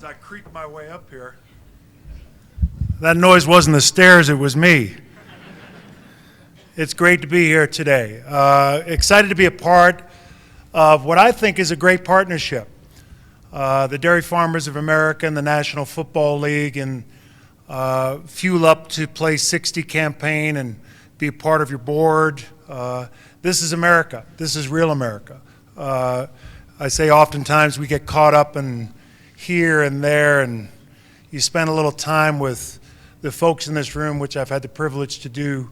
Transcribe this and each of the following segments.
I creak my way up here. That noise wasn't the stairs, it was me. It's great to be here today. Excited to be a part of what I think is a great partnership. The Dairy Farmers of America and the National Football League and Fuel Up to Play 60 campaign and be a part of your board. This is America. This is real America. I say oftentimes we get caught up in here and there, and you spend a little time with the folks in this room, which I've had the privilege to do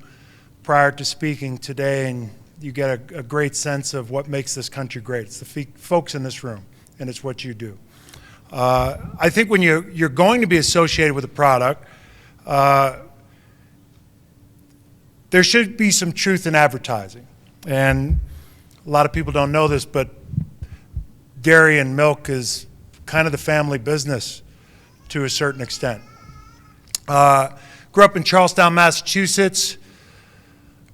prior to speaking today, and you get a great sense of what makes this country great. It's the folks in this room, and it's what you do. I think when you're going to be associated with a product, there should be some truth in advertising. And a lot of people don't know this, but dairy and milk is kind of the family business to a certain extent. Grew up in Charlestown, Massachusetts.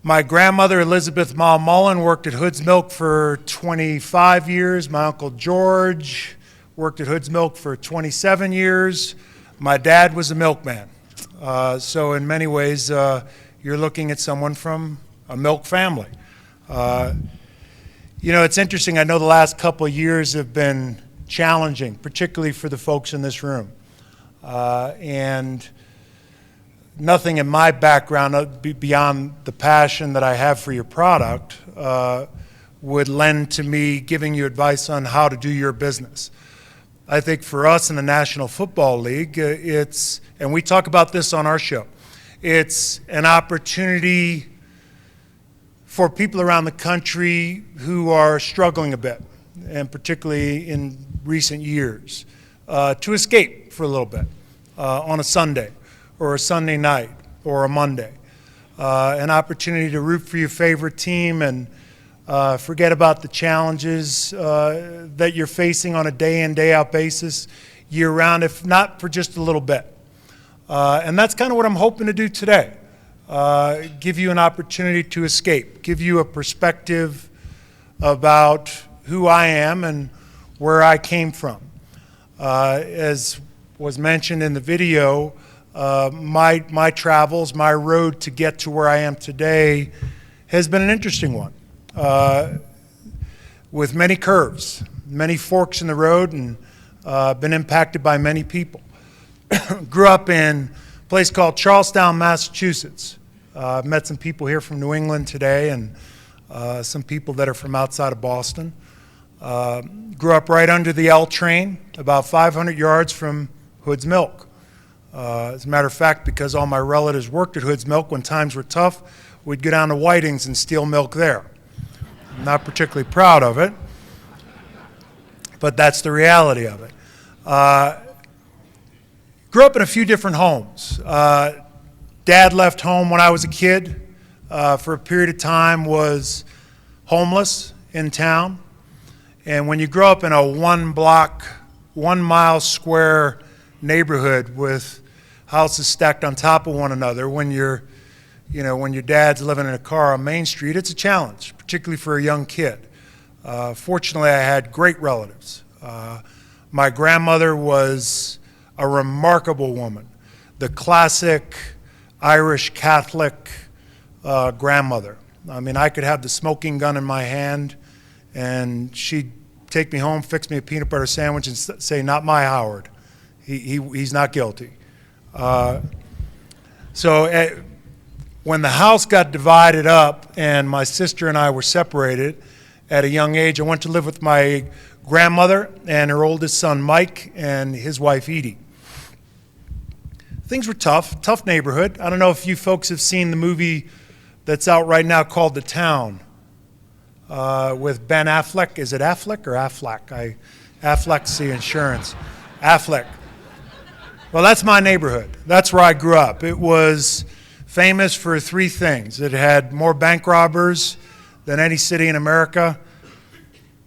My grandmother, Elizabeth Ma Mullen, worked at Hood's Milk for 25 years. My Uncle George worked at Hood's Milk for 27 years. My dad was a milkman. So in many ways, you're looking at someone from a milk family. You know, it's interesting. I know the last couple of years have been challenging, particularly for the folks in this room. And nothing in my background beyond the passion that I have for your product would lend to me giving you advice on how to do your business. I think for us in the National Football League, and we talk about this on our show, it's an opportunity for people around the country who are struggling a bit, and particularly in recent years, to escape for a little bit on a Sunday or a Sunday night or a Monday. An opportunity to root for your favorite team and forget about the challenges that you're facing on a day-in, day-out basis year-round, if not for just a little bit. And that's kind of what I'm hoping to do today. Give you an opportunity to escape, give you a perspective about who I am and where I came from. As was mentioned in the video, my travels, my road to get to where I am today has been an interesting one, with many curves, many forks in the road, and been impacted by many people. Grew up in a place called Charlestown, Massachusetts. I've met some people here from New England today and some people that are from outside of Boston. Grew up right under the L train, about 500 yards from Hood's Milk. As a matter of fact, because all my relatives worked at Hood's Milk, when times were tough, we'd go down to Whiting's and steal milk there. I'm not particularly proud of it, but that's the reality of it. Grew up in a few different homes. Dad left home when I was a kid. For a period of time was homeless in town. And when you grow up in a 1 block, 1 mile square neighborhood with houses stacked on top of one another, when your dad's living in a car on Main Street, it's a challenge, particularly for a young kid. Fortunately, I had great relatives. My grandmother was a remarkable woman, the classic Irish Catholic grandmother. I mean, I could have the smoking gun in my hand, and she'd take me home, fix me a peanut butter sandwich, and say, "Not my Howard. He's not guilty." When the house got divided up and my sister and I were separated at a young age, I went to live with my grandmother and her oldest son, Mike, and his wife, Edie. Things were tough neighborhood. I don't know if you folks have seen the movie that's out right now called The Town with Ben Affleck. Is it Affleck or Affleck? Affleck's the insurance. Affleck. Well, that's my neighborhood. That's where I grew up. It was famous for 3 things. It had more bank robbers than any city in America,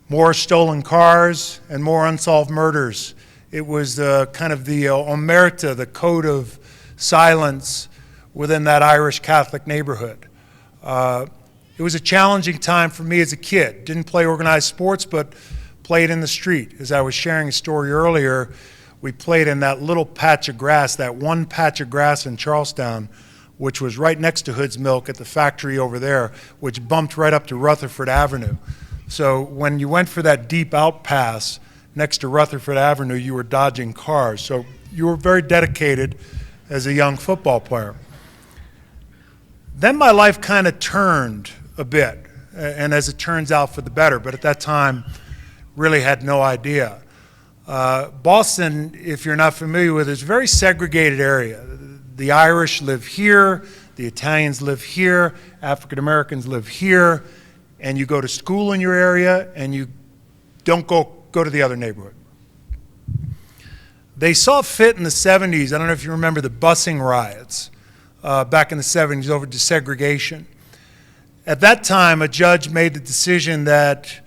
more stolen cars, and more unsolved murders. It was kind of the omerta, the code of silence within that Irish Catholic neighborhood. It was a challenging time for me as a kid. Didn't play organized sports, but played in the street. As I was sharing a story earlier, we played in that little patch of grass, that one patch of grass in Charlestown, which was right next to Hood's Milk at the factory over there, which bumped right up to Rutherford Avenue. So when you went for that deep out pass next to Rutherford Avenue, you were dodging cars. So you were very dedicated as a young football player. Then my life kind of turned a bit, and as it turns out, for the better, but at that time, really had no idea. Boston, if you're not familiar with it, is a very segregated area. The Irish live here, the Italians live here, African Americans live here, and you go to school in your area, and you don't go to the other neighborhood. They saw fit in the 70s, I don't know if you remember the busing riots back in the 70s over desegregation. At that time, a judge made the decision that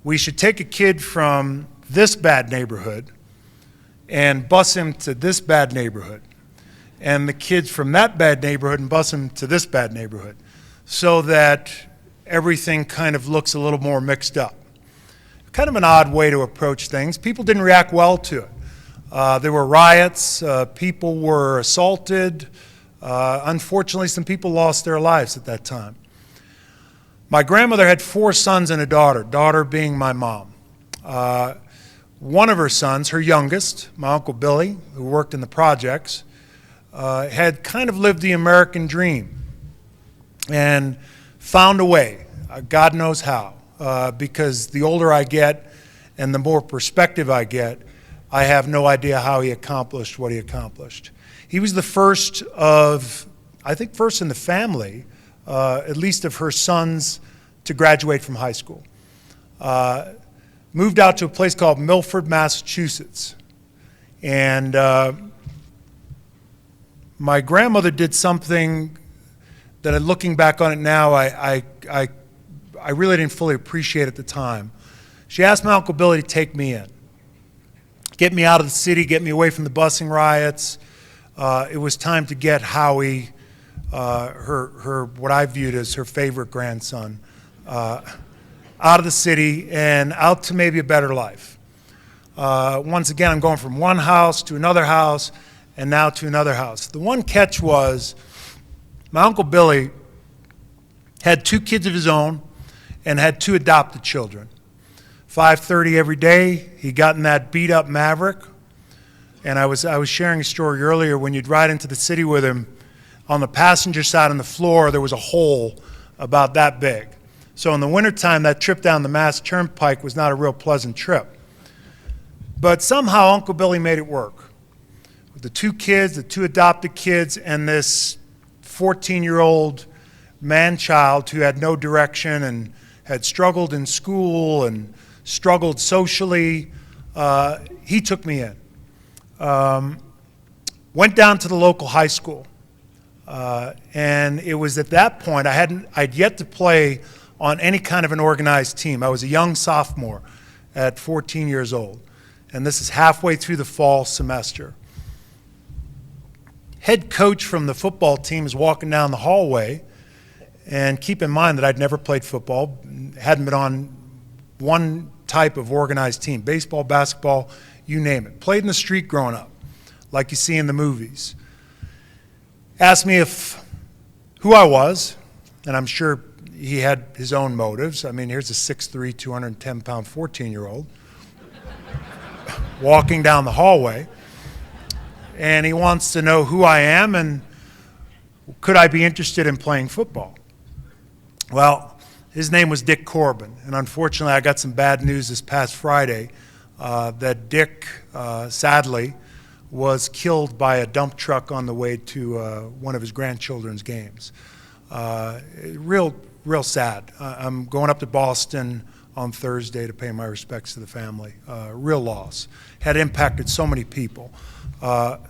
we should take a kid from this bad neighborhood and bus him to this bad neighborhood, and the kids from that bad neighborhood and bus them to this bad neighborhood, so that everything kind of looks a little more mixed up. Kind of an odd way to approach things. People didn't react well to it. There were riots, people were assaulted. Unfortunately, some people lost their lives at that time. My grandmother had 4 sons and a daughter being my mom. One of her sons, her youngest, my Uncle Billy, who worked in the projects, had kind of lived the American dream and found a way, God knows how, because the older I get and the more perspective I get, I have no idea how he accomplished what he accomplished. He was the first of, I think first in the family, at least of her sons, to graduate from high school. Moved out to a place called Milford, Massachusetts. And my grandmother did something that, looking back on it now, I really didn't fully appreciate at the time. She asked my Uncle Billy to take me in, get me out of the city, get me away from the busing riots. It was time to get Howie, her what I viewed as her favorite grandson, out of the city and out to maybe a better life. Once again, I'm going from one house to another house and now to another house. The one catch was my Uncle Billy had 2 kids of his own and had 2 adopted children. 5:30 every day, he got in that beat-up Maverick. And I was sharing a story earlier, when you'd ride into the city with him, on the passenger side on the floor, there was a hole about that big. So in the wintertime, that trip down the Mass Turnpike was not a real pleasant trip. But somehow Uncle Billy made it work. With the 2 kids, the 2 adopted kids, and this 14-year-old man-child who had no direction and had struggled in school and struggled socially, he took me in. Went down to the local high school, and it was at that point I'd yet to play on any kind of an organized team. I was a young sophomore at 14 years old, and this is halfway through the fall semester. Head coach from the football team is walking down the hallway, and keep in mind that I'd never played football, hadn't been on one type of organized team, baseball, basketball, you name it. Played in the street growing up, like you see in the movies. Asked me who I was, and I'm sure he had his own motives. I mean, here's a 6'3", 210-pound 14-year-old walking down the hallway, and he wants to know who I am and could I be interested in playing football. Well, his name was Dick Corbin, and unfortunately I got some bad news this past Friday that Dick, sadly, was killed by a dump truck on the way to one of his grandchildren's games. Real sad. I'm going up to Boston on Thursday to pay my respects to the family. Real loss. Had impacted so many people. But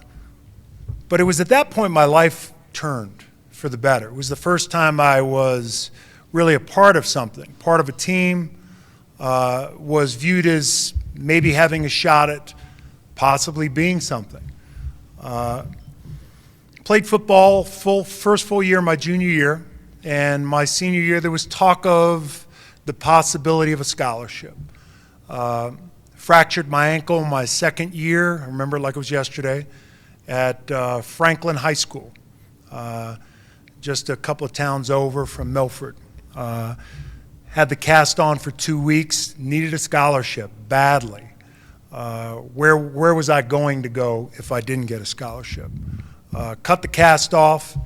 it was at that point my life turned for the better. It was the first time I was really a part of something, part of a team, was viewed as maybe having a shot at possibly being something. Played football first full year my junior year, and my senior year there was talk of the possibility of a scholarship. fractured my ankle my second year, I remember it like it was yesterday, at Franklin High School, just a couple of towns over from Milford. Had the cast on for 2 weeks, needed a scholarship badly. Where was I going to go if I didn't get a scholarship? Cut the cast off,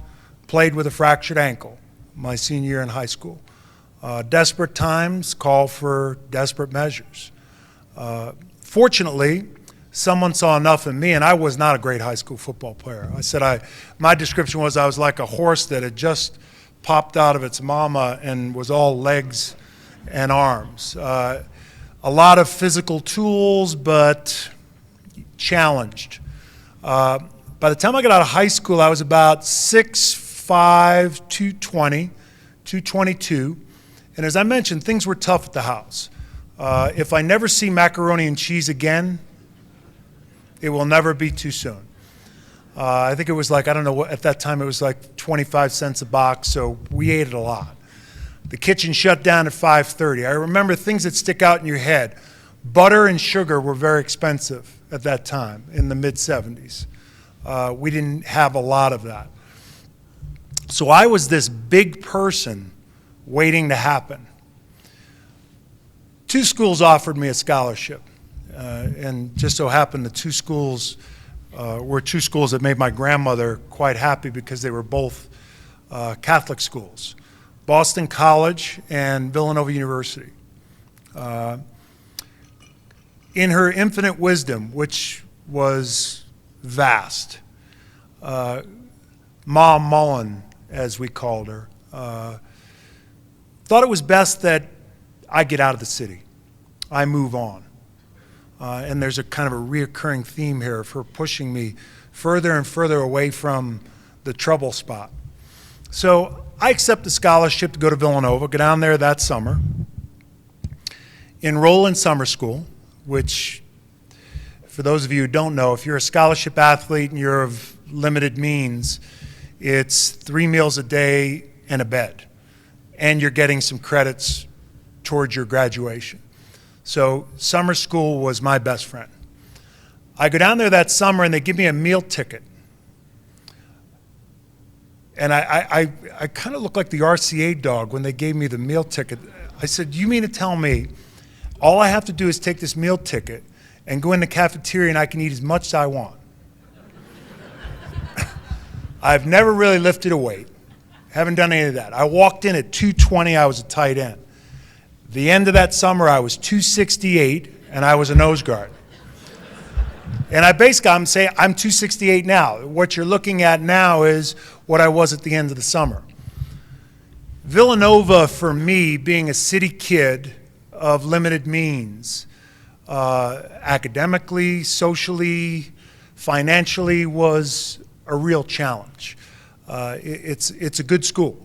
played with a fractured ankle my senior year in high school. Desperate times call for desperate measures. Fortunately, someone saw enough in me, and I was not a great high school football player. My description was I was like a horse that had just popped out of its mama and was all legs and arms. A lot of physical tools, but challenged. By the time I got out of high school, I was about 6'5", 220, 222. And as I mentioned, things were tough at the house. If I never see macaroni and cheese again, it will never be too soon. I think it was like, I don't know what, at that time it was like 25 cents a box, so we ate it a lot. The kitchen shut down at 5:30. I remember things that stick out in your head. Butter and sugar were very expensive at that time in the mid-'70s. We didn't have a lot of that. So I was this big person waiting to happen. 2 schools offered me a scholarship, and just so happened the 2 schools were 2 schools that made my grandmother quite happy because they were both Catholic schools, Boston College and Villanova University. In her infinite wisdom, which was vast, Mom Mullen, as we called her, thought it was best that I get out of the city. I move on. And there's a kind of a reoccurring theme here of her pushing me further and further away from the trouble spot. So I accept the scholarship to go to Villanova, go down there that summer, enroll in summer school, which, for those of you who don't know, if you're a scholarship athlete and you're of limited means, it's 3 meals a day and a bed. And you're getting some credits towards your graduation. So summer school was my best friend. I go down there that summer and they give me a meal ticket. And I kind of look like the RCA dog when they gave me the meal ticket. I said, you mean to tell me all I have to do is take this meal ticket and go in the cafeteria and I can eat as much as I want? I've never really lifted a weight. Haven't done any of that. I walked in at 220, I was a tight end. The end of that summer, I was 268, and I was a nose guard. And I'm saying I'm 268 now. What you're looking at now is what I was at the end of the summer. Villanova, for me, being a city kid of limited means, academically, socially, financially, was a real challenge. It's a good school.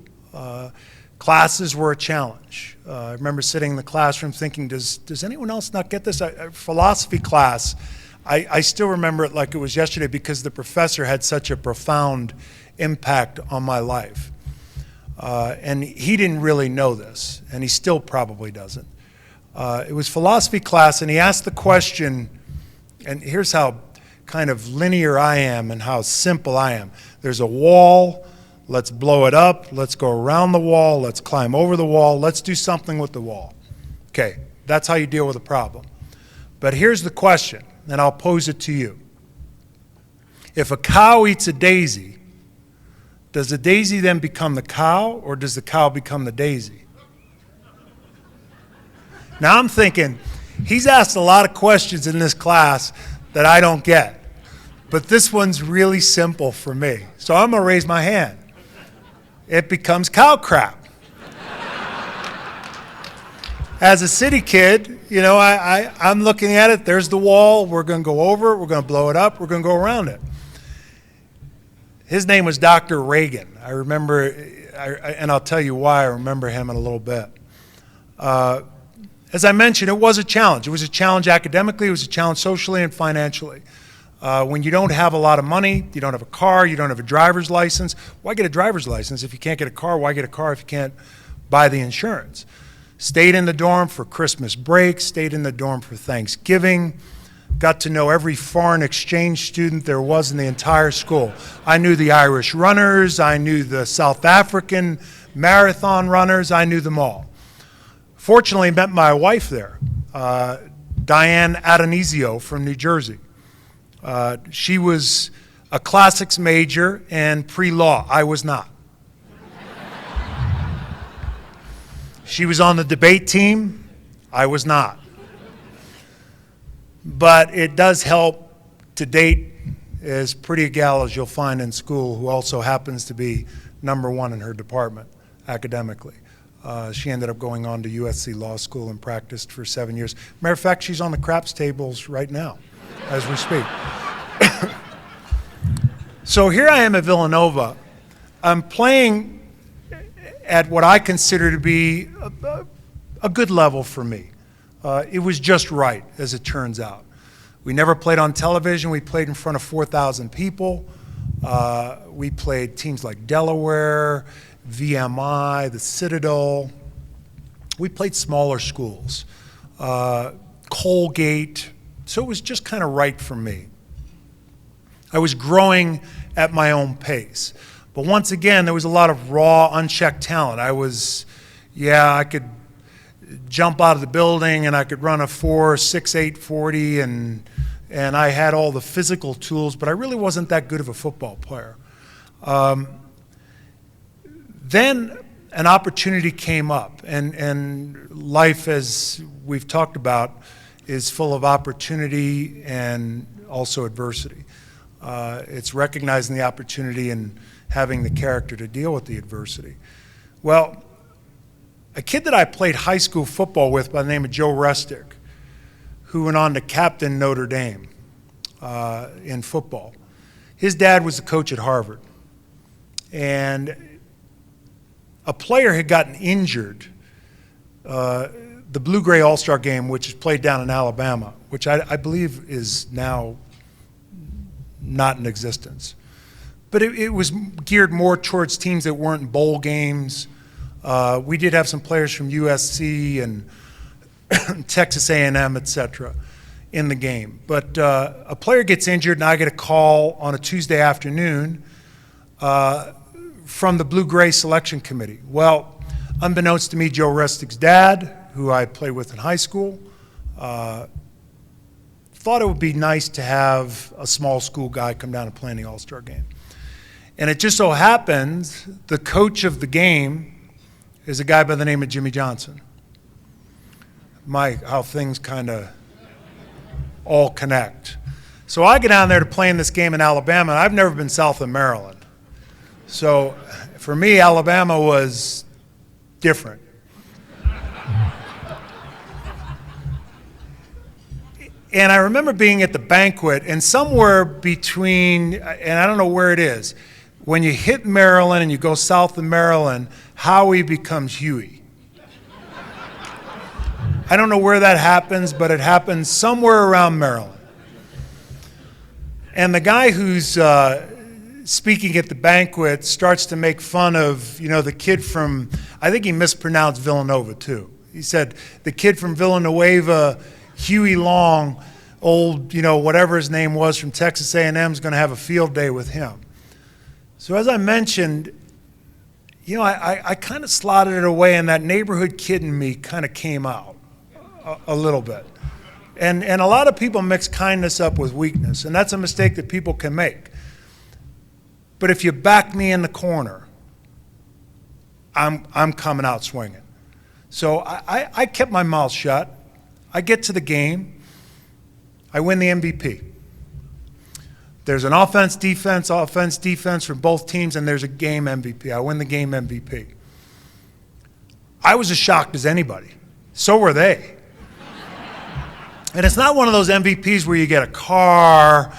Classes were a challenge. I remember sitting in the classroom thinking, does anyone else not get this? Philosophy class, I still remember it like it was yesterday because the professor had such a profound impact on my life. And he didn't really know this, and he still probably doesn't. It was philosophy class, and he asked the question, and here's how kind of linear I am and how simple I am. There's a wall. Let's blow it up, let's go around the wall, let's climb over the wall, let's do something with the wall. Okay, that's how you deal with a problem. But here's the question, and I'll pose it to you. If a cow eats a daisy, does the daisy then become the cow, or does the cow become the daisy? Now I'm thinking, he's asked a lot of questions in this class that I don't get. But this one's really simple for me. So I'm going to raise my hand. It becomes cow crap. As a city kid, you know, I'm looking at it. There's the wall. We're going to go over it. We're going to blow it up. We're going to go around it. His name was Dr. Reagan. I remember, and I'll tell you why I remember him in a little bit. As I mentioned, it was a challenge. It was a challenge academically. It was a challenge socially and financially. When you don't have a lot of money, you don't have a car, you don't have a driver's license. Why get a driver's license if you can't get a car? Why get a car if you can't buy the insurance? Stayed in the dorm for Christmas break, stayed in the dorm for Thanksgiving, got to know every foreign exchange student there was in the entire school. I knew the Irish runners, I knew the South African marathon runners, I knew them all. Fortunately, met my wife there, Diane Adonisio from New Jersey. She was a classics major and pre-law. I was not. She was on the debate team. I was not. But it does help to date as pretty a gal as you'll find in school, who also happens to be #1 in her department academically. She ended up going on to USC Law School and practiced for 7 years. Matter of fact, she's on the craps tables right now as we speak. So here I am at Villanova. I'm playing at what I consider to be a good level for me. It was just right, as it turns out. We never played on television. We played in front of 4,000 people. We played teams like Delaware, VMI, the Citadel. We played smaller schools, Colgate. So it was just kind of right for me. I was growing at my own pace. But once again, there was a lot of raw, unchecked talent. I could jump out of the building and I could run a 4.68 40 and I had all the physical tools, but I really wasn't that good of a football player. Then an opportunity came up, and life, as we've talked about, is full of opportunity and also adversity. It's recognizing the opportunity and having the character to deal with the adversity. Well, a kid that I played high school football with by the name of Joe Restick, who went on to captain Notre Dame in football. His dad was the coach at Harvard. And a player had gotten injured, the Blue-Gray All-Star game, which is played down in Alabama, which I believe is now not in existence. But it was geared more towards teams that weren't in bowl games. We did have some players from USC and Texas A&M, et cetera, in the game. But a player gets injured, and I get a call on a Tuesday afternoon from the Blue-Gray Selection Committee. Well, unbeknownst to me, Joe Restick's dad, who I played with in high school, thought it would be nice to have a small school guy come down and play in the All-Star game. And it just so happens the coach of the game is a guy by the name of Jimmy Johnson. How things kind of all connect. So I get down there to play in this game in Alabama, and I've never been south of Maryland. So for me, Alabama was different. And I remember being at the banquet, and somewhere between, and I don't know where it is, when you hit Maryland and you go south of Maryland, Howie becomes Huey. I don't know where that happens, but it happens somewhere around Maryland. And the guy who's speaking at the banquet starts to make fun of, the kid from, I think he mispronounced Villanova too. He said, the kid from Villanueva, Huey Long, old, whatever his name was from Texas A&M is going to have a field day with him. So as I mentioned, I kind of slotted it away, and that neighborhood kid in me kind of came out a little bit. And a lot of people mix kindness up with weakness, and that's a mistake that people can make. But if you back me in the corner, I'm coming out swinging. So I kept my mouth shut. I get to the game. I win the MVP. There's an offense, defense for both teams, and there's a game MVP. I win the game MVP. I was as shocked as anybody. So were they. And it's not one of those MVPs where you get a car.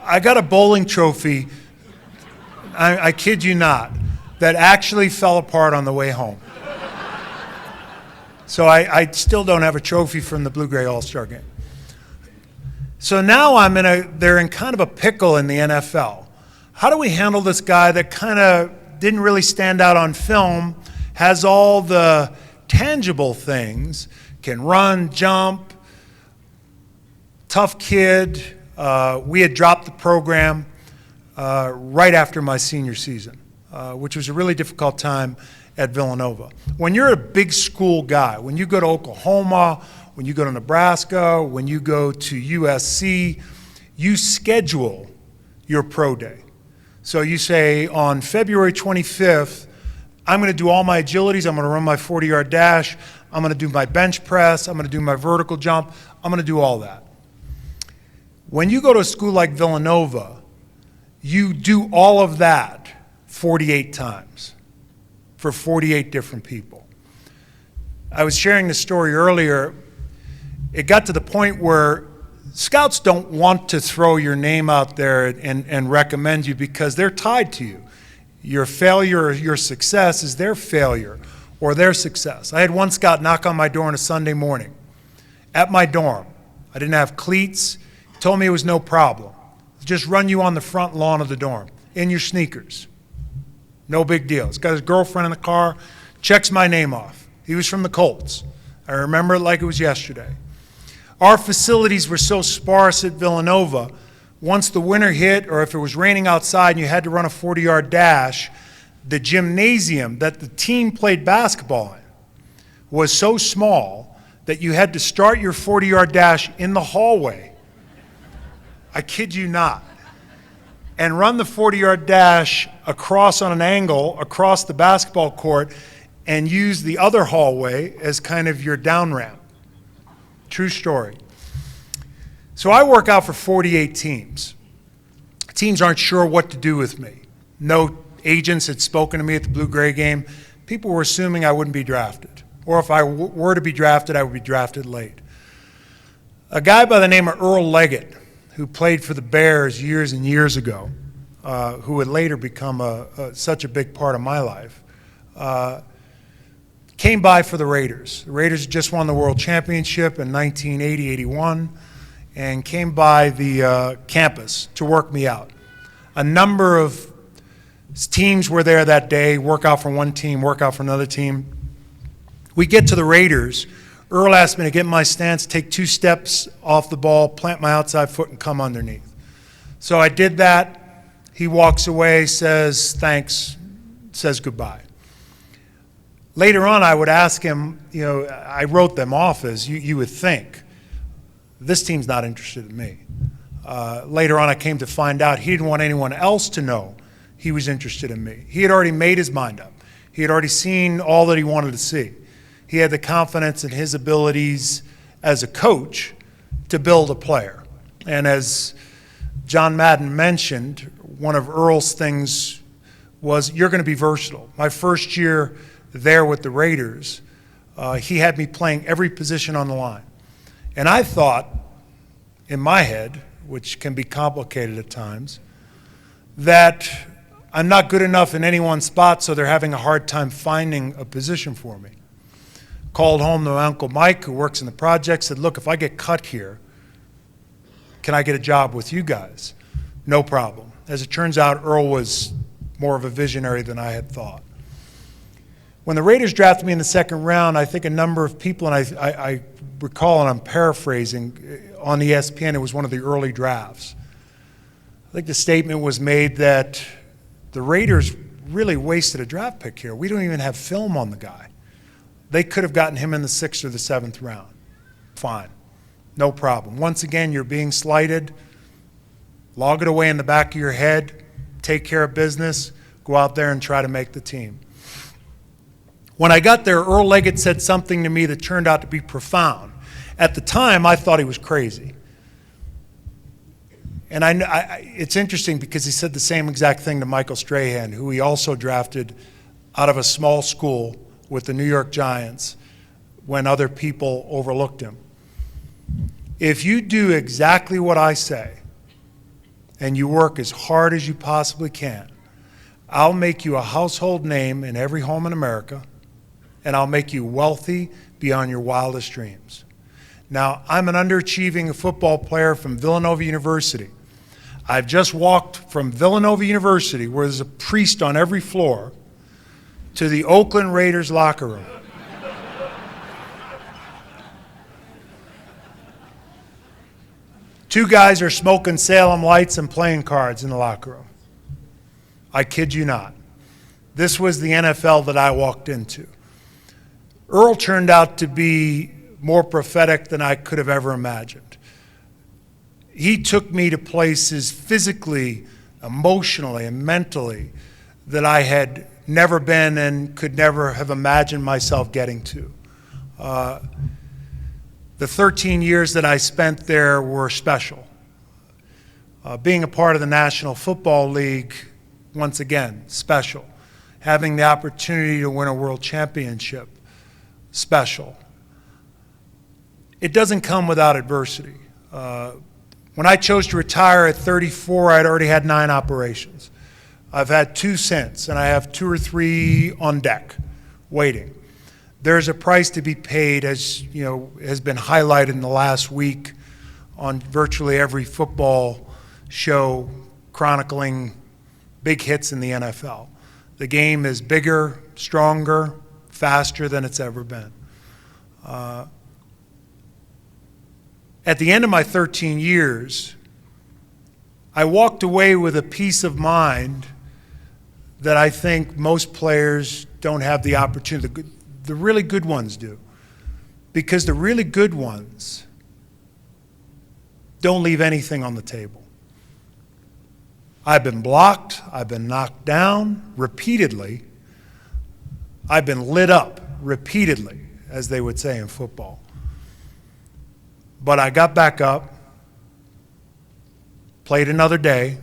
I got a bowling trophy, I kid you not, that actually fell apart on the way home. So I still don't have a trophy from the Blue-Gray All-Star game. So now they're in kind of a pickle in the NFL. How do we handle this guy that kind of didn't really stand out on film, has all the tangible things, can run, jump, tough kid. We had dropped the program right after my senior season, which was a really difficult time at Villanova. When you're a big school guy, when you go to Oklahoma, when you go to Nebraska, when you go to USC, you schedule your pro day. So you say, on February 25th, I'm going to do all my agilities. I'm going to run my 40-yard dash. I'm going to do my bench press. I'm going to do my vertical jump. I'm going to do all that. When you go to a school like Villanova, you do all of that 48 times for 48 different people. I was sharing this story earlier. It got to the point where scouts don't want to throw your name out there and recommend you because they're tied to you. Your failure or your success is their failure or their success. I had one scout knock on my door on a Sunday morning at my dorm. I didn't have cleats. He told me it was no problem. Just run you on the front lawn of the dorm in your sneakers. No big deal. He's got his girlfriend in the car, checks my name off. He was from the Colts. I remember it like it was yesterday. Our facilities were so sparse at Villanova, once the winter hit or if it was raining outside and you had to run a 40-yard dash, the gymnasium that the team played basketball in was so small that you had to start your 40-yard dash in the hallway. I kid you not. And run the 40-yard dash across on an angle across the basketball court and use the other hallway as kind of your down ramp. True story. So I work out for 48 teams. Teams aren't sure what to do with me. No agents had spoken to me at the Blue-Gray game. People were assuming I wouldn't be drafted. Or if I were to be drafted, I would be drafted late. A guy by the name of Earl Leggett, who played for the Bears years and years ago, who would later become such a big part of my life, came by for the Raiders. The Raiders just won the World Championship in 1980-81 and came by the campus to work me out. A number of teams were there that day, work out for one team, work out for another team. We get to the Raiders. Earl asked me to get in my stance, take 2 steps off the ball, plant my outside foot, and come underneath. So I did that. He walks away, says thanks, says goodbye. Later on, I would ask him, I wrote them off as you would think. This team's not interested in me. Later on, I came to find out he didn't want anyone else to know he was interested in me. He had already made his mind up. He had already seen all that he wanted to see. He had the confidence in his abilities as a coach to build a player. And as John Madden mentioned, one of Earl's things was, you're going to be versatile. My first year there with the Raiders, he had me playing every position on the line. And I thought, in my head, which can be complicated at times, that I'm not good enough in any one spot, so they're having a hard time finding a position for me. Called home to my Uncle Mike, who works in the project, said, look, if I get cut here, can I get a job with you guys? No problem. As it turns out, Earl was more of a visionary than I had thought. When the Raiders drafted me in the second round, I think a number of people, and I recall, and I'm paraphrasing, on ESPN, it was one of the early drafts. I think the statement was made that the Raiders really wasted a draft pick here. We don't even have film on the guy. They could have gotten him in the 6th or the 7th round. Fine. No problem. Once again, you're being slighted. Log it away in the back of your head. Take care of business. Go out there and try to make the team. When I got there, Earl Leggett said something to me that turned out to be profound. At the time, I thought he was crazy. And it's interesting because he said the same exact thing to Michael Strahan, who he also drafted out of a small school with the New York Giants when other people overlooked him. If you do exactly what I say and you work as hard as you possibly can, I'll make you a household name in every home in America, and I'll make you wealthy beyond your wildest dreams. Now, I'm an underachieving football player from Villanova University. I've just walked from Villanova University, where there's a priest on every floor, to the Oakland Raiders locker room. Two guys are smoking Salem lights and playing cards in the locker room. I kid you not. This was the NFL that I walked into. Earl turned out to be more prophetic than I could have ever imagined. He took me to places physically, emotionally, and mentally that I had never been and could never have imagined myself getting to. The 13 years that I spent there were special. Being a part of the National Football League, once again, special. Having the opportunity to win a world championship, special. It doesn't come without adversity. When I chose to retire at 34, I'd already had 9 operations. I've had 2 since, and I have 2 or 3 on deck, waiting. There's a price to be paid, as you know, has been highlighted in the last week on virtually every football show chronicling big hits in the NFL. The game is bigger, stronger, faster than it's ever been. At the end of my 13 years, I walked away with a peace of mind that I think most players don't have the opportunity. The really good ones do. Because the really good ones don't leave anything on the table. I've been blocked, I've been knocked down repeatedly, I've been lit up repeatedly, as they would say in football. But I got back up, played another day,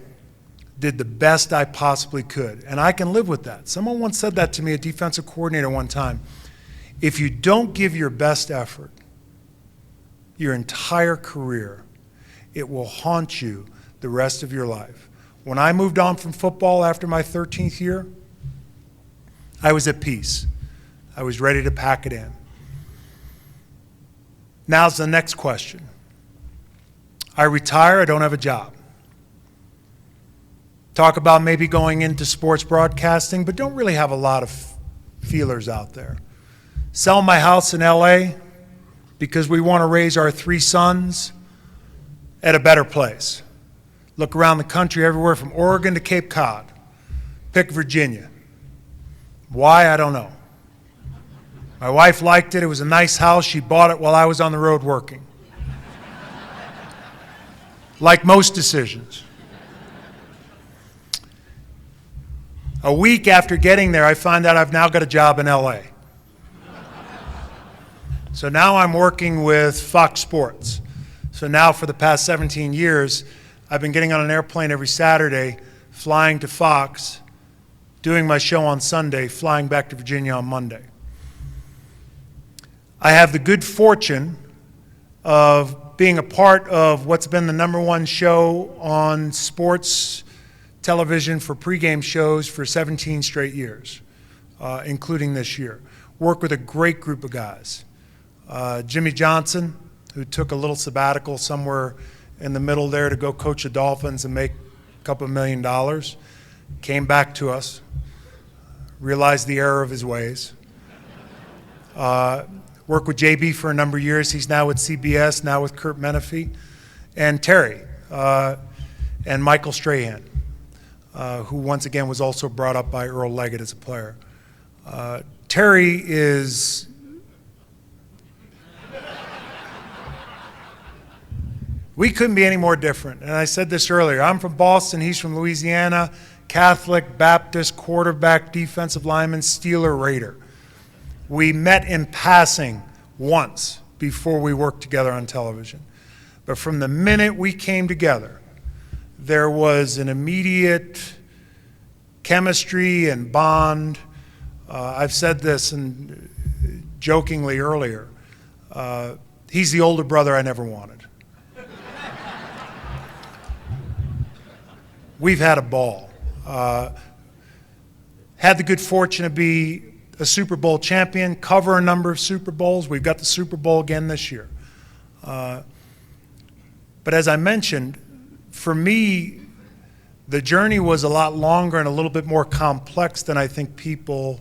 did the best I possibly could. And I can live with that. Someone once said that to me, a defensive coordinator one time. If you don't give your best effort your entire career, it will haunt you the rest of your life. When I moved on from football after my 13th year, I was at peace. I was ready to pack it in. Now's the next question. I retire, I don't have a job. Talk about maybe going into sports broadcasting, but don't really have a lot of feelers out there. Sell my house in LA because we want to raise our 3 sons at a better place. Look around the country, everywhere from Oregon to Cape Cod. Pick Virginia. Why, I don't know. My wife liked it. It was a nice house. She bought it while I was on the road working. Like most decisions. A week after getting there, I find out I've now got a job in LA. So now I'm working with Fox Sports. So now for the past 17 years, I've been getting on an airplane every Saturday, flying to Fox, doing my show on Sunday, flying back to Virginia on Monday. I have the good fortune of being a part of what's been the #1 show on sports television for pregame shows for 17 straight years, including this year. Work with a great group of guys. Jimmy Johnson, who took a little sabbatical somewhere in the middle there to go coach the Dolphins and make a couple $1 million, came back to us, realized the error of his ways. Worked with JB for a number of years. He's now with CBS, now with Kurt Menefee. And Terry and Michael Strahan, who once again was also brought up by Earl Leggett as a player. Terry is we couldn't be any more different. And I said this earlier. I'm from Boston. He's from Louisiana. Catholic, Baptist, quarterback, defensive lineman, Steeler, Raider. We met in passing once before we worked together on television. But from the minute we came together, there was an immediate chemistry and bond. I've said this and jokingly earlier. He's the older brother I never wanted. We've had a ball. Had the good fortune to be a Super Bowl champion, cover a number of Super Bowls. We've got the Super Bowl again this year. But as I mentioned, for me, the journey was a lot longer and a little bit more complex than I think people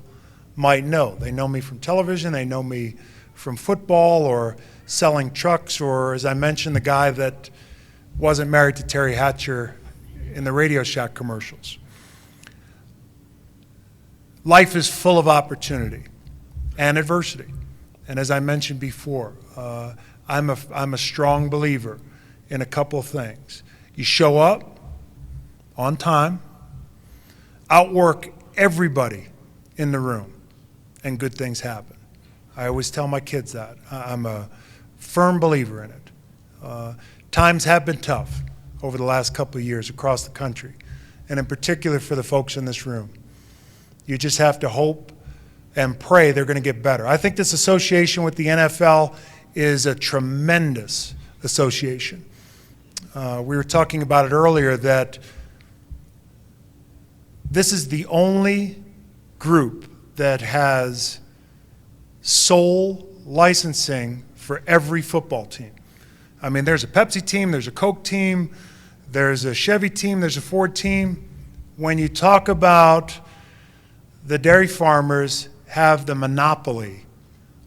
might know. They know me from television, they know me from football or selling trucks, or as I mentioned, the guy that wasn't married to Terry Hatcher in the Radio Shack commercials. Life is full of opportunity and adversity. And as I mentioned before, I'm a strong believer in a couple of things. You show up on time, outwork everybody in the room, and good things happen. I always tell my kids that. I'm a firm believer in it. Times have been tough over the last couple of years across the country, and in particular for the folks in this room. You just have to hope and pray they're going to get better. I think this association with the NFL is a tremendous association. We were talking about it earlier that this is the only group that has sole licensing for every football team. I mean, there's a Pepsi team, there's a Coke team, there's a Chevy team, there's a Ford team. When you talk about the dairy farmers have the monopoly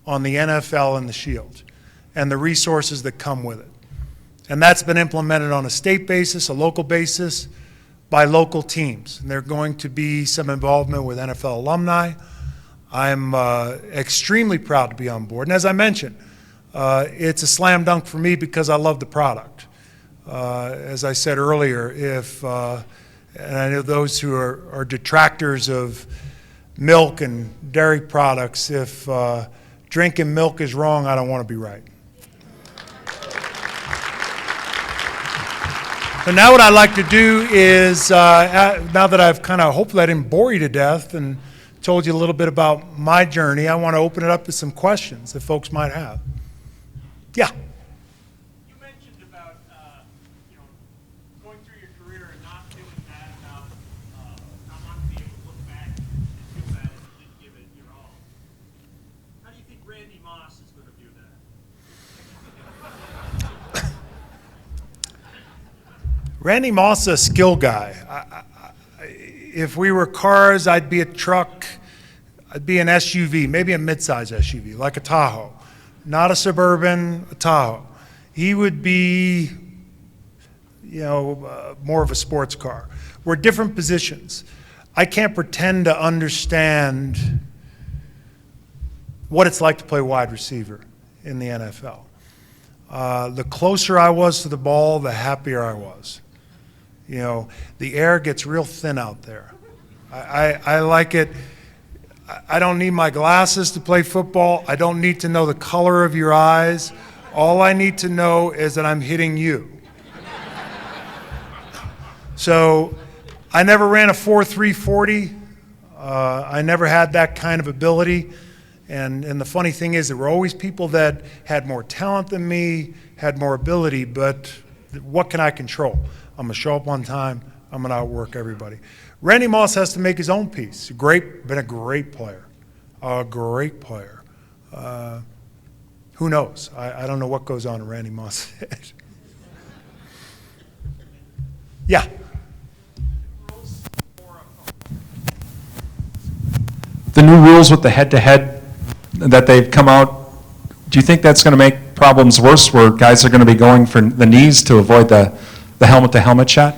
on the NFL and the Shield and the resources that come with it. And that's been implemented on a state basis, a local basis, by local teams. And there's going to be some involvement with NFL alumni. I'm extremely proud to be on board. And as I mentioned, it's a slam dunk for me because I love the product. As I said earlier, and I know those who are detractors of milk and dairy products, if drinking milk is wrong, I don't want to be right. So now what I'd like to do is, now that I've kind of, hopefully I didn't bore you to death and told you a little bit about my journey, I want to open it up to some questions that folks might have. Yeah? You mentioned about, going through your career and not feeling bad about, not wanting to be able to look back and feel bad if you didn't give it your all. How do you think Randy Moss is going to view that? Randy Moss is a skill guy. If we were cars, I'd be a truck, I'd be an SUV, maybe a mid-size SUV, like a Tahoe. Not a Suburban, a Tahoe. He would be, more of a sports car. We're different positions. I can't pretend to understand what it's like to play wide receiver in the NFL. The closer I was to the ball, the happier I was. The air gets real thin out there. I like it. I don't need my glasses to play football. I don't need to know the color of your eyes. All I need to know is that I'm hitting you. So I never ran a 4.3 40. I never had that kind of ability. And the funny thing is there were always people that had more talent than me, had more ability, but what can I control? I'm going to show up on time. I'm going to outwork everybody. Randy Moss has to make his own piece. Been a great player. A great player. Who knows? I don't know what goes on in Randy Moss' head. Yeah. The new rules with the head-to-head that they've come out, do you think that's going to make problems worse where guys are going to be going for the knees to avoid the helmet-to-helmet shot?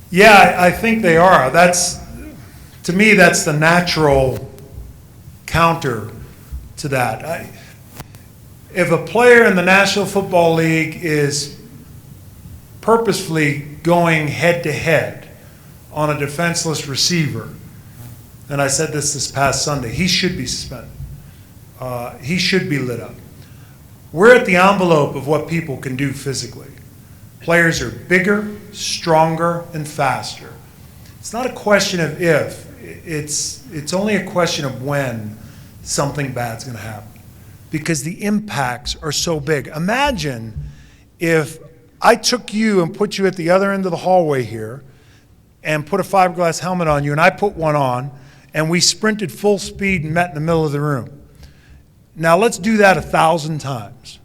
Yeah, I think they are. To me, that's the natural counter to that. If a player in the National Football League is purposefully going head-to-head on a defenseless receiver, and I said this past Sunday, he should be suspended. He should be lit up. We're at the envelope of what people can do physically. Players are bigger, stronger, and faster. It's not a question of if. It's only a question of when something bad's going to happen, because the impacts are so big. Imagine if I took you and put you at the other end of the hallway here and put a fiberglass helmet on you, and I put one on, and we sprinted full speed and met in the middle of the room. Now let's do that 1,000 times.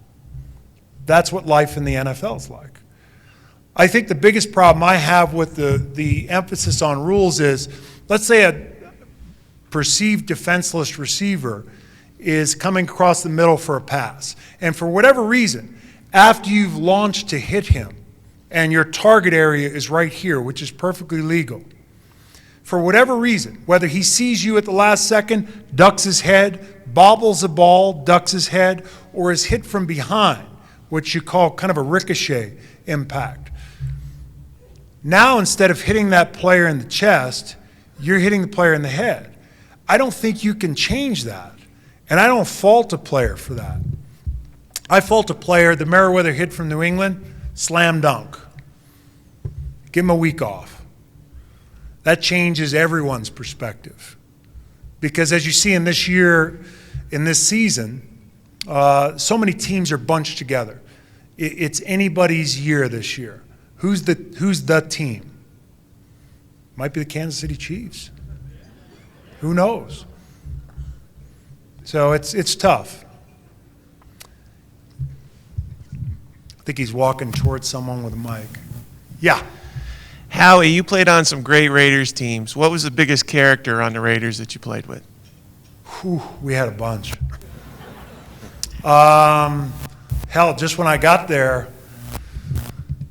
That's what life in the NFL is like. I think the biggest problem I have with the emphasis on rules is, let's say a perceived defenseless receiver is coming across the middle for a pass. And for whatever reason, after you've launched to hit him, and your target area is right here, which is perfectly legal. For whatever reason, whether he sees you at the last second, ducks his head, bobbles the ball, ducks his head, or is hit from behind, which you call kind of a ricochet impact. Now, instead of hitting that player in the chest, you're hitting the player in the head. I don't think you can change that, and I don't fault a player for that. I fault a player, the Merriweather hit from New England, slam dunk. Give him a week off. That changes everyone's perspective. Because as you see in this year, in this season, so many teams are bunched together. It's anybody's year this year. Who's the team? Might be the Kansas City Chiefs. Who knows? So it's tough. I think he's walking towards someone with a mic. Yeah. Howie, you played on some great Raiders teams. What was the biggest character on the Raiders that you played with? Whew, we had a bunch. Hell, just when I got there,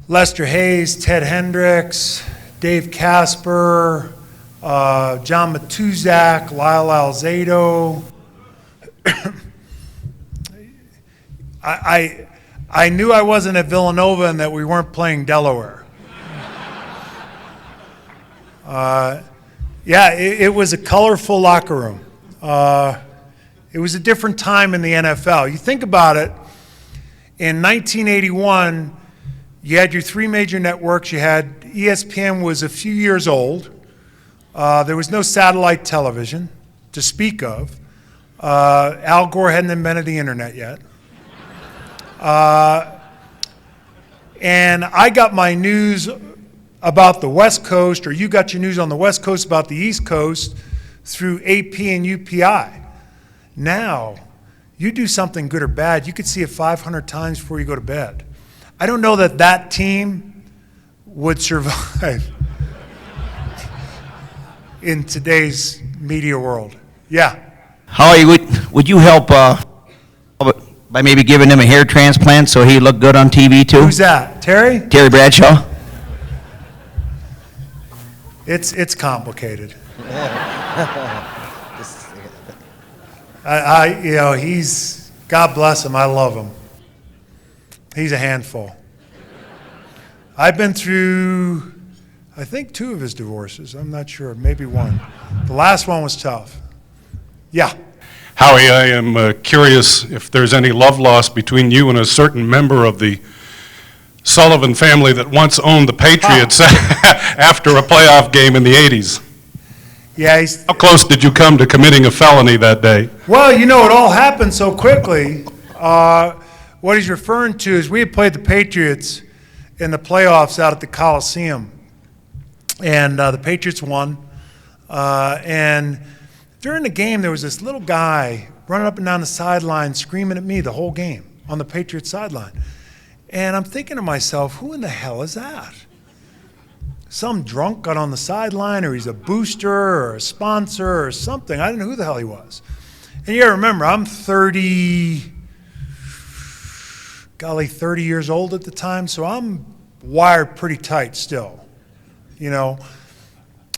Lester Hayes, Ted Hendricks, Dave Casper, John Matuzak, Lyle Alzado. I knew I wasn't at Villanova and that we weren't playing Delaware. It was a colorful locker room. It was a different time in the NFL. You think about it, in 1981, you had your three major networks. You had ESPN was a few years old. There was no satellite television to speak of. Al Gore hadn't invented the internet yet. And I got my news about the West Coast, or you got your news on the West Coast about the East Coast through AP and UPI. Now, you do something good or bad, you could see it 500 times before you go to bed. I don't know that team would survive in today's media world. Yeah. Howie, would you help by maybe giving him a hair transplant so he looked good on TV too? Who's that? Terry? Terry Bradshaw? It's complicated. He's, God bless him, I love him. He's a handful. I've been through, I think, 2 of his divorces. I'm not sure, maybe 1. The last one was tough. Yeah. Howie, I am curious if there's any love lost between you and a certain member of the Sullivan family that once owned the Patriots after a playoff game in the 80s. Yeah. How close did you come to committing a felony that day? Well, it all happened so quickly. What he's referring to is we had played the Patriots in the playoffs out at the Coliseum, and the Patriots won. And during the game, there was this little guy running up and down the sideline screaming at me the whole game on the Patriots sideline. And I'm thinking to myself, who in the hell is that? Some drunk got on the sideline, or he's a booster or a sponsor or something. I didn't know who the hell he was. And you gotta remember, I'm 30 years old at the time, so I'm wired pretty tight still,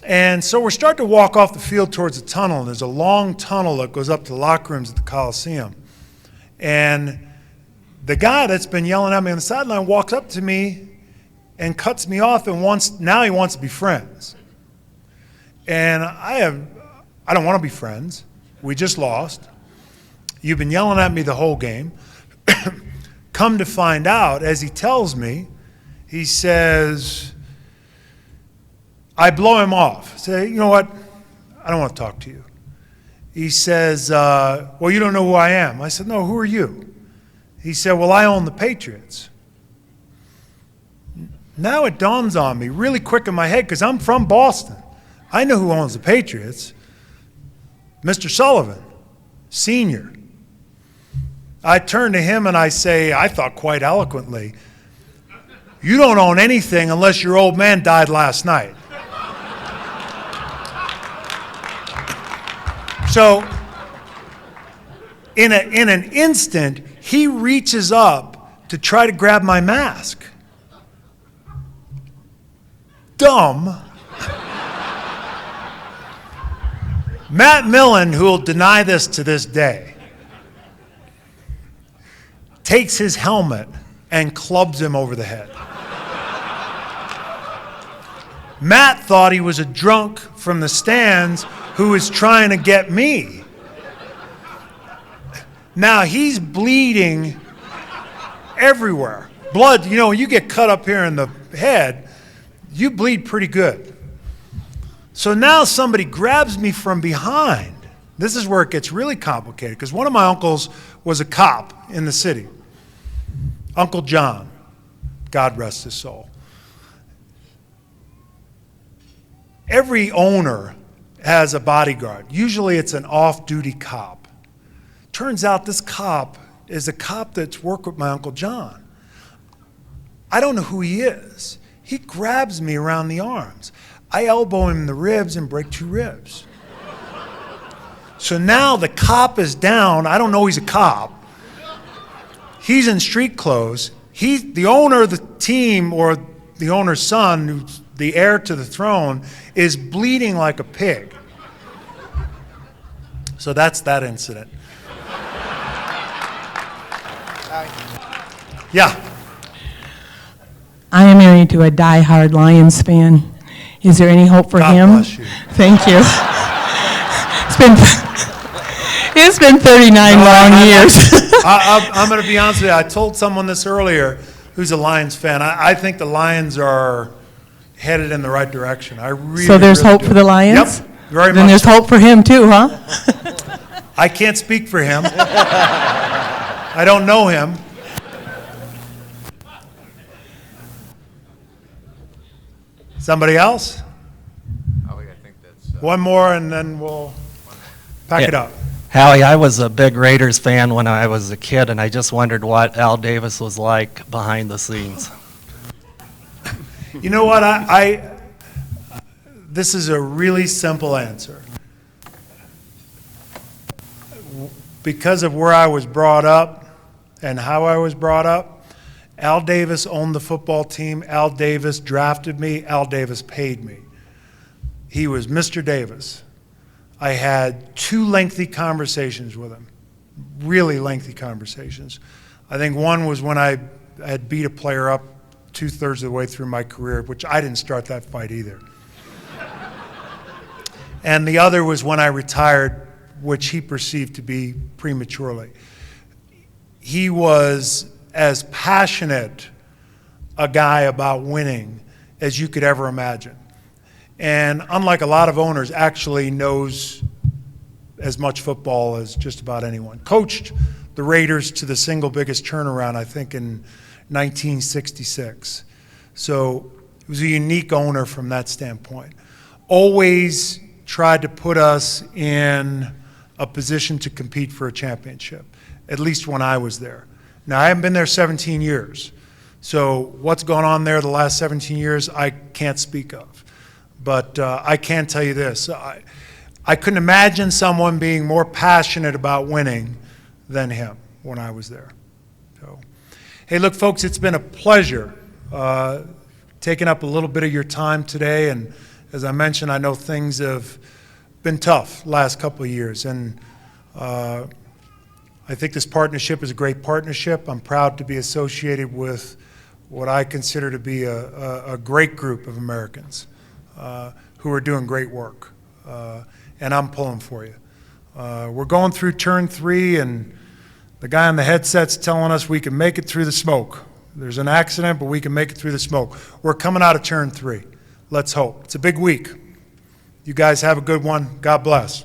And so we're starting to walk off the field towards the tunnel, and there's a long tunnel that goes up to the locker rooms at the Coliseum. And the guy that's been yelling at me on the sideline walks up to me and cuts me off and now he wants to be friends. And I don't want to be friends. We just lost. You've been yelling at me the whole game. Come to find out, as he tells me, he says, I blow him off. I say, you know what? I don't want to talk to you. He says, well, you don't know who I am. I said, no, who are you? He said, well, I own the Patriots. Now it dawns on me really quick in my head, because I'm from Boston. I know who owns the Patriots. Mr. Sullivan, Sr. I turn to him and I say, I thought quite eloquently, you don't own anything unless your old man died last night. So, in an instant, he reaches up to try to grab my mask. dumb. Matt Millen, who will deny this to this day, takes his helmet and clubs him over the head. Matt thought he was a drunk from the stands who was trying to get me. Now he's bleeding everywhere. Blood, you know, you get cut up here in the head, you bleed pretty good. So now somebody grabs me from behind. This is where it gets really complicated, because one of my uncles was a cop in the city. Uncle John, God rest his soul. Every owner has a bodyguard. Usually it's an off-duty cop. Turns out this cop is a cop that's worked with my Uncle John. I don't know who he is. He grabs me around the arms. I elbow him in the ribs and break 2 ribs. So now the cop is down. I don't know he's a cop. He's in street clothes. The owner of the team, or the owner's son, who's the heir to the throne, is bleeding like a pig. So that's that incident. Yeah. I am married to a die-hard Lions fan. Is there any hope for God him? bless you. Thank you. It's been 39 long years. I'm going to be honest with you. I told someone this earlier who's a Lions fan. I think the Lions are headed in the right direction. I really, So there's really hope do. for the Lions? Yep, very Then much. there's hope for him too, huh? I can't speak for him. I don't know him. Somebody else? One more, and then we'll pack it up. Howie, I was a big Raiders fan when I was a kid, and I just wondered what Al Davis was like behind the scenes. You know what? This is a really simple answer. Because of where I was brought up and how I was brought up, Al Davis owned the football team. Al Davis drafted me. Al Davis paid me. He was Mr. Davis. I had 2 lengthy conversations with him, really lengthy conversations. I think one was when I had beat a player up 2/3 of the way through my career, which I didn't start that fight either. And the other was when I retired, which he perceived to be prematurely. He was as passionate a guy about winning as you could ever imagine. And unlike a lot of owners, actually knows as much football as just about anyone. Coached the Raiders to the single biggest turnaround, I think, in 1966. So he was a unique owner from that standpoint. Always tried to put us in a position to compete for a championship, at least when I was there. Now, I haven't been there 17 years. So what's gone on there the last 17 years, I can't speak of. But I can tell you this. I couldn't imagine someone being more passionate about winning than him when I was there. So, hey, look, folks, it's been a pleasure taking up a little bit of your time today. And as I mentioned, I know things have been tough last couple of years. And I think this partnership is a great partnership. I'm proud to be associated with what I consider to be a great group of Americans who are doing great work. And I'm pulling for you. We're going through turn 3, and the guy on the headset's telling us we can make it through the smoke. There's an accident, but we can make it through the smoke. We're coming out of turn 3. Let's hope. It's a big week. You guys have a good one. God bless.